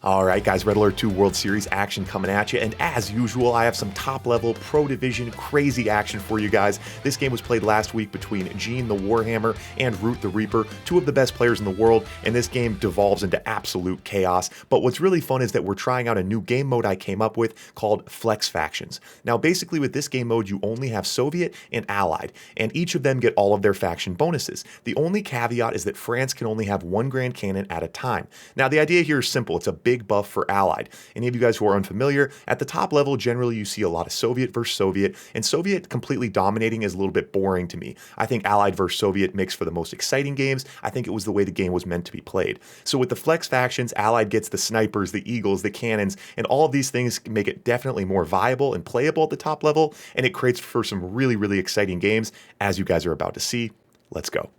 All right, guys, Red Alert 2 World Series action coming at you, and as usual, I have some top-level Pro Division crazy action for you guys. This game was played last week between Gene the Warhammer and Root the Reaper, two of the best players in the world, and this game devolves into absolute chaos. But what's really fun is that we're trying out a new game mode I came up with called Flex Factions. Now, basically with this game mode, you only have Soviet and Allied, and each of them get all of their faction bonuses. The only caveat is that France can only have one Grand Cannon at a time. Now, the idea here is simple. It's a big buff for Allied. Any of you guys who are unfamiliar, at the top level, generally you see a lot of Soviet versus Soviet, and Soviet completely dominating is a little bit boring to me. I think Allied versus Soviet makes for the most exciting games. I think it was the way the game was meant to be played. So with the Flex Factions, Allied gets the snipers, the eagles, the cannons, and all of these things make it definitely more viable and playable at the top level, and it creates for some really, really exciting games, as you guys are about to see. Let's go.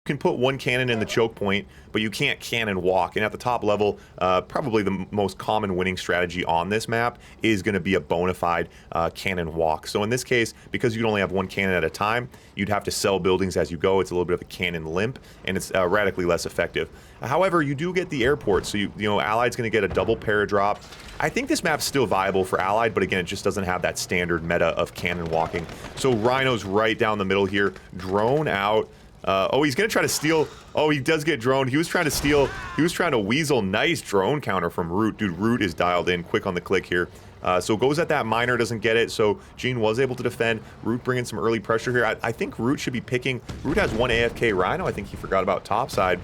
You can put one cannon in the choke point, but you can't cannon walk. And at the top level, probably the most common winning strategy on this map is going to be a bona fide cannon walk. So in this case, because you can only have one cannon at a time, you'd have to sell buildings as you go. It's a little bit of a cannon limp, and it's radically less effective. However, you do get the airport, so you know Allied's going to get a double paradrop. I think this map's still viable for Allied, but again, it just doesn't have that standard meta of cannon walking. So Rhino's right down the middle here, drone out. Oh, he's gonna try to steal. Oh, he does get droned. He was trying to steal. He was trying to weasel. Nice drone counter from Root. Dude, Root is dialed in quick on the click here. So goes at that miner, doesn't get it. So Gene was able to defend. Root bringing some early pressure here. I think Root should be picking. Root has one AFK Rhino. I think he forgot about topside.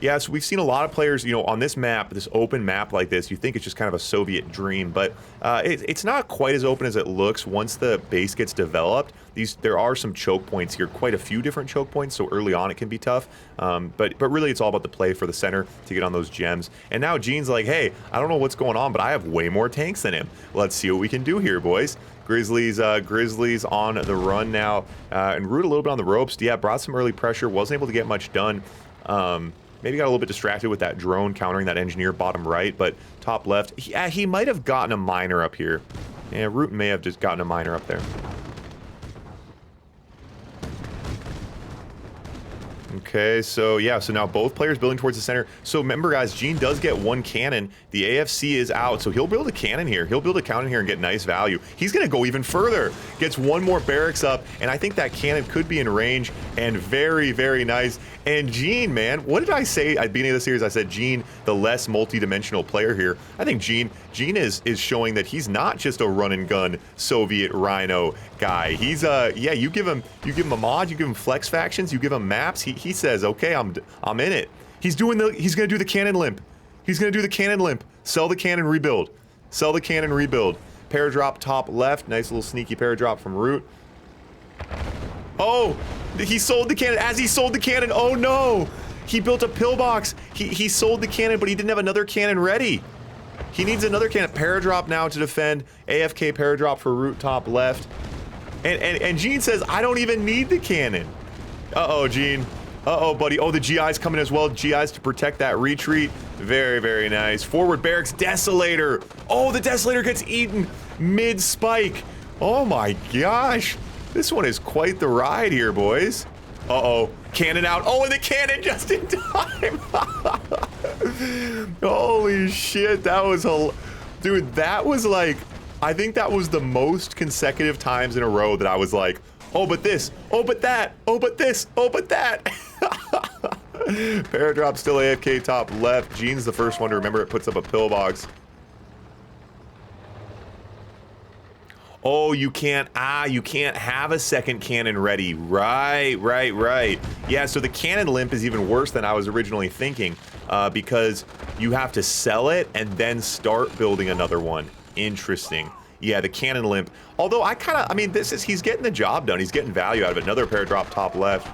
Yeah, so we've seen a lot of players, you know, on this map, this open map like this, you think it's just kind of a Soviet dream, but it's not quite as open as it looks once the base gets developed. There are some choke points here, quite a few different choke points, so early on it can be tough, but really it's all about the play for the center to get on those gems. And now Gene's like, hey, I don't know what's going on, but I have way more tanks than him. Let's see what we can do here, boys. Grizzlies on the run now, and Root a little bit on the ropes. Yeah, brought some early pressure, wasn't able to get much done. Maybe got a little bit distracted with that drone countering that engineer bottom right, but top left, he might have gotten a miner up here. Yeah, Root may have just gotten a miner up there. Okay, so yeah, so now both players building towards the center. So remember, guys, Gene does get one cannon. The AFC is out, so he'll build a cannon here. He'll build a cannon here and get nice value. He's going to go even further. Gets one more barracks up, and I think that cannon could be in range, and very, very nice. And Gene, man, what did I say at the beginning of the series? I said Gene, the less multi-dimensional player here. I think Gene is showing that he's not just a run-and-gun Soviet Rhino guy. He's yeah, you give him a mod, you give him Flex Factions, you give him maps. He says, okay, I'm in it. He's gonna do the cannon limp. He's gonna do the cannon limp. Sell the cannon, rebuild. Sell the cannon, rebuild. Paradrop top left. Nice little sneaky paradrop from Root. Oh, he sold the cannon. As he sold the cannon, oh no! He built a pillbox. He sold the cannon, but he didn't have another cannon ready. He needs another cannon. Paradrop now to defend. AFK paradrop for Root top left. And Gene says, I don't even need the cannon. Uh-oh, Gene. Uh-oh, buddy. Oh, the GI's coming as well. GI's to protect that retreat. Very, very nice. Forward barracks, Desolator. Oh, the Desolator gets eaten mid-spike. Oh my gosh. This one is quite the ride here, boys. Uh-oh. Cannon out. Oh, and the cannon just in time. Holy shit. That was dude, that was like, I think that was the most consecutive times in a row that I was like, oh, but this, oh, but that, oh, but this, oh, but that. Paradrop still AFK top left. Gene's the first one to remember it, puts up a pillbox. Oh, you can't have a second cannon ready. Right. Yeah, so the cannon limp is even worse than I was originally thinking, because you have to sell it and then start building another one. Interesting. Yeah, the cannon limp. Although I mean, he's getting the job done. He's getting value out of it. Another paradrop top left.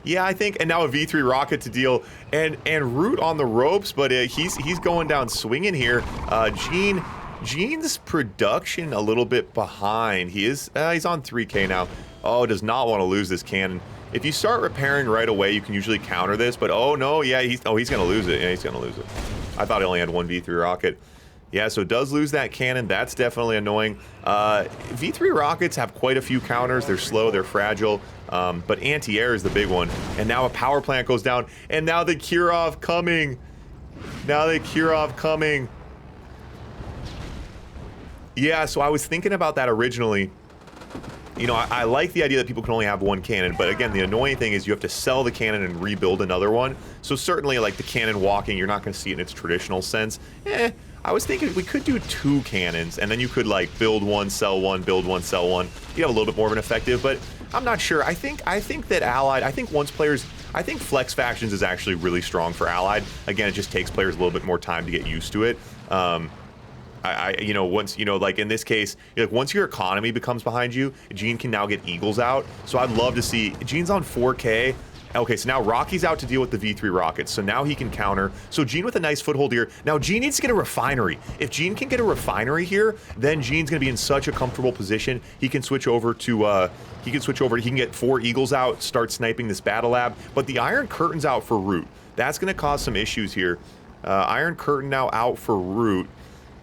Yeah, I think, and now a V3 rocket to deal, and Root on the ropes, but he's going down swinging here. Gene's production a little bit behind. He's on 3K now. Oh, does not want to lose this cannon. If you start repairing right away, you can usually counter this, but oh no, yeah, he's gonna lose it. Yeah, he's gonna lose it. I thought he only had one V3 rocket. Yeah, so does lose that cannon. That's definitely annoying. V3 rockets have quite a few counters. They're slow, they're fragile, but anti-air is the big one. And now a power plant goes down, and now the Kirov coming. Now the Kirov coming. Yeah, so I was thinking about that originally. You know, I like the idea that people can only have one cannon, but again, the annoying thing is you have to sell the cannon and rebuild another one. So certainly, like, the cannon walking, you're not going to see it in its traditional sense. I was thinking we could do 2 cannons, and then you could, like, build one, sell one, build one, sell one. You have a little bit more of an effective, but I'm not sure. I think that Allied, I think Flex Factions is actually really strong for Allied. Again, it just takes players a little bit more time to get used to it. You know, once, you know, like in this case, like once your economy becomes behind you, Gene can now get Eagles out. So I'd love to see, Gene's on 4K. Okay, so now Rocky's out to deal with the V3 rockets. So now he can counter. So Gene with a nice foothold here. Now Gene needs to get a refinery. If Gene can get a refinery here, then Gene's gonna be in such a comfortable position. He can switch over to, he can get 4 Eagles out, start sniping this battle lab. But the Iron Curtain's out for Root. That's gonna cause some issues here. Iron Curtain now out for Root.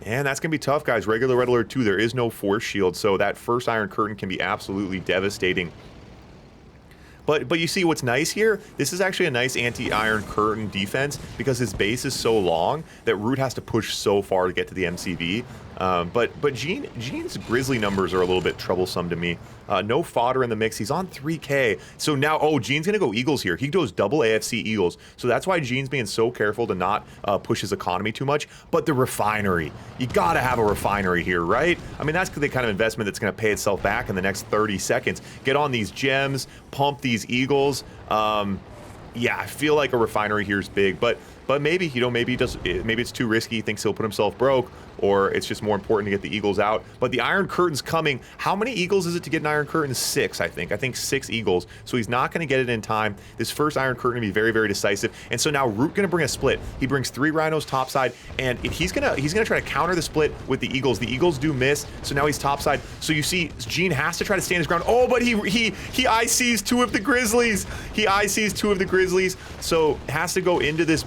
And that's going to be tough, guys. Regular Red Alert 2, there is no force shield, so that first Iron Curtain can be absolutely devastating. But you see what's nice here? This is actually a nice anti-Iron Curtain defense because his base is so long that Root has to push so far to get to the MCV. But Gene's Grizzly numbers are a little bit troublesome to me. No fodder in the mix. He's on 3K. So now, oh, Gene's going to go Eagles here. He goes double AFC Eagles. So that's why Gene's being so careful to not push his economy too much. But the refinery. You got to have a refinery here, right? I mean, that's the kind of investment that's going to pay itself back in the next 30 seconds. Get on these gems, pump these Eagles. Yeah, I feel like a refinery here is big, but maybe, you know, maybe it's too risky. He thinks he'll put himself broke, or it's just more important to get the Eagles out. But the Iron Curtain's coming. How many Eagles is it to get an Iron Curtain? 6, I think. I think 6 Eagles. So he's not going to get it in time. This first Iron Curtain going to be very, very decisive. And so now Root going to bring a split. He brings 3 Rhinos topside, and he's gonna try to counter the split with the Eagles. The Eagles do miss, so now he's topside. So you see, Gene has to try to stand his ground. Oh, but he ICs 2 of the Grizzlies. He ICs 2 of the Grizzlies. So has to go into this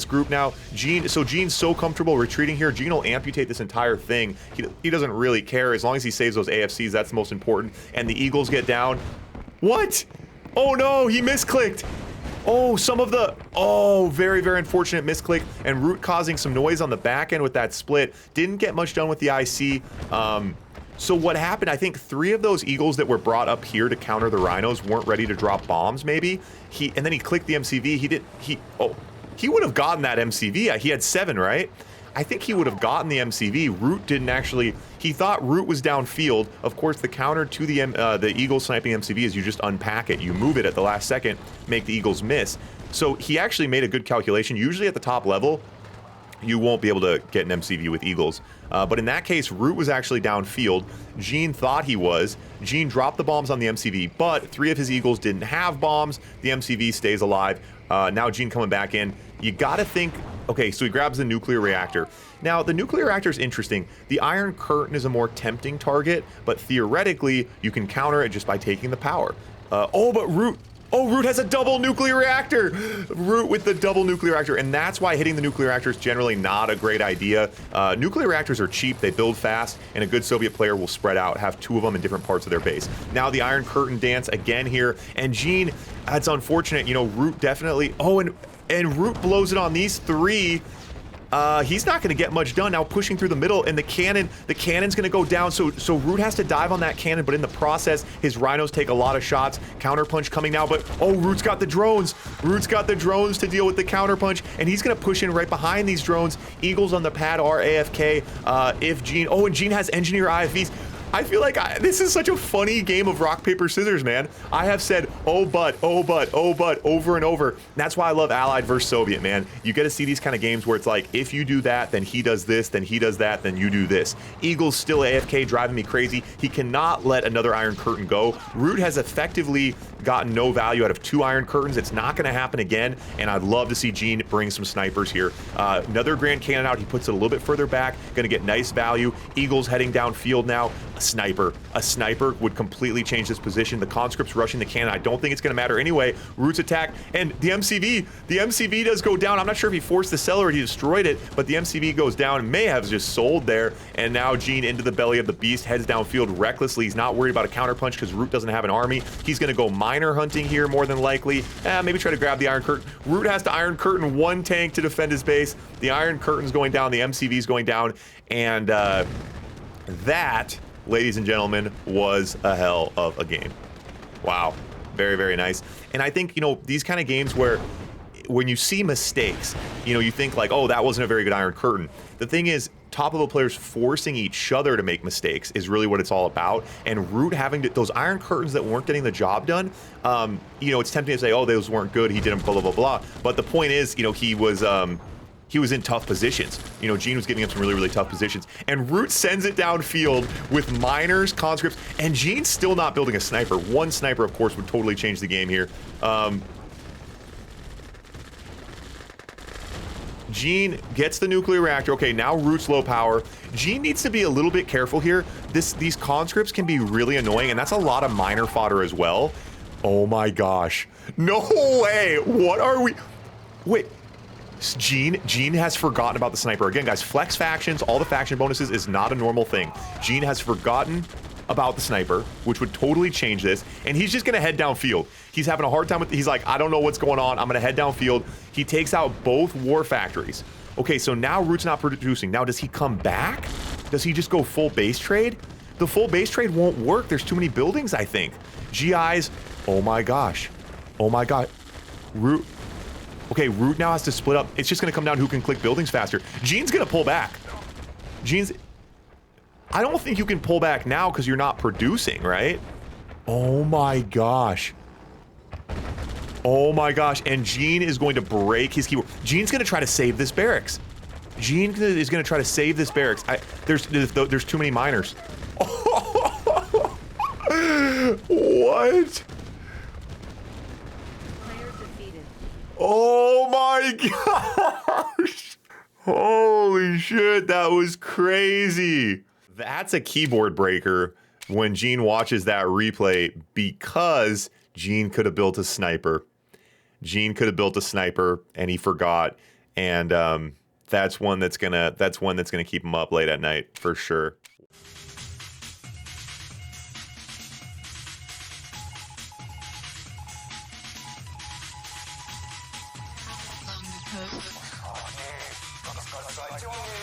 group now. Gene's so comfortable retreating here. Gene will amputate this entire thing. He doesn't really care as long as he saves those AFCs. That's the most important. And the Eagles get down. What? Oh no, he misclicked. Oh, very, very unfortunate misclick, and Root causing some noise on the back end with that split. Didn't get much done with the IC. So what happened, I think 3 of those Eagles that were brought up here to counter the Rhinos weren't ready to drop bombs, maybe. And then he clicked the MCV. He would have gotten that MCV. He had 7, right? I think he would have gotten the MCV. Root didn't actually. He thought Root was downfield. Of course, the counter to the Eagle sniping MCV is you just unpack it. You move it at the last second, make the Eagles miss. So he actually made a good calculation. Usually at the top level, you won't be able to get an MCV with Eagles. But in that case, Root was actually downfield. Gene thought he was. Gene dropped the bombs on the MCV, but 3 of his Eagles didn't have bombs. The MCV stays alive. Now Gene coming back in. You gotta think, okay, so he grabs the nuclear reactor. Now, the nuclear reactor is interesting. The Iron Curtain is a more tempting target, but theoretically, you can counter it just by taking the power. But Root has a double nuclear reactor! Root with the double nuclear reactor, and that's why hitting the nuclear reactor is generally not a great idea. Nuclear reactors are cheap, they build fast, and a good Soviet player will spread out, have 2 of them in different parts of their base. Now the Iron Curtain dance again here, and Gene, that's unfortunate, you know, Root definitely, and Root blows it on these 3. He's not going to get much done now, pushing through the middle, and the cannon's going to go down, so Root has to dive on that cannon, but in the process, his Rhinos take a lot of shots. Counterpunch coming now, but Root's got the drones. Root's got the drones to deal with the counterpunch, and he's going to push in right behind these drones. Eagles on the pad are AFK. And Gene has engineer IFVs. I feel like this is such a funny game of rock, paper, scissors, man. I have said, oh, but, over and over. That's why I love Allied versus Soviet, man. You get to see these kind of games where it's like, if you do that, then he does this, then he does that, then you do this. Eagles still AFK, driving me crazy. He cannot let another Iron Curtain go. Root has effectively gotten no value out of 2 Iron Curtains. It's not going to happen again, and I'd love to see Gene bring some snipers here. Another Grand Cannon out. He puts it a little bit further back. Going to get nice value. Eagles heading downfield now. sniper. A sniper would completely change this position. The conscript's rushing the cannon. I don't think it's going to matter anyway. Root's attack, and the MCV does go down. I'm not sure if he forced the cellar or he destroyed it, but the MCV goes down. May have just sold there, and now Gene into the belly of the beast, heads downfield recklessly. He's not worried about a counterpunch because Root doesn't have an army. He's going to go miner hunting here more than likely. Maybe try to grab the Iron Curtain. Root has to Iron Curtain one tank to defend his base. The Iron Curtain's going down, the MCV's going down, and that, ladies and gentlemen, was a hell of a game. Wow. Very, very nice. And I think, you know, these kind of games where when you see mistakes, you know, you think like, oh, that wasn't a very good Iron Curtain. The thing is, top-level players forcing each other to make mistakes is really what it's all about. And Root having to, those Iron Curtains that weren't getting the job done, you know, it's tempting to say, oh, those weren't good, he did them, blah, blah, blah, blah. But the point is, you know, he was in tough positions. You know, Gene was giving him some really, really tough positions. And Root sends it downfield with miners, conscripts, and Gene's still not building a sniper. One sniper, of course, would totally change the game here. Gene gets the nuclear reactor. Okay, now Root's low power. Gene needs to be a little bit careful here. These conscripts can be really annoying, and that's a lot of miner fodder as well. Oh my gosh. No way! What are we... Wait. Gene has forgotten about the sniper. Again, guys, flex factions, all the faction bonuses is not a normal thing. Gene has forgotten about the sniper, which would totally change this, and he's just gonna head downfield. He's having a hard time with, he's like, I don't know what's going on, I'm gonna head downfield. He takes out both war factories. Okay, so now Root's not producing. Now, does he come back? Does he just go full base trade? The full base trade won't work. There's too many buildings, I think. GIs, oh my gosh. Oh my god. Root. Okay, Root now has to split up. It's just gonna come down to who can click buildings faster. Gene's gonna pull back. I don't think you can pull back now because you're not producing, right? Oh my gosh. Oh my gosh, and Gene is going to break his keyboard. Gene's gonna try to save this barracks. Gene is gonna try to save this barracks. There's too many miners. What? Oh my gosh! Holy shit, that was crazy. That's a keyboard breaker when Gene watches that replay because Gene could have built a sniper. Gene could have built a sniper and he forgot, and that's one that's gonna keep him up late at night for sure. How long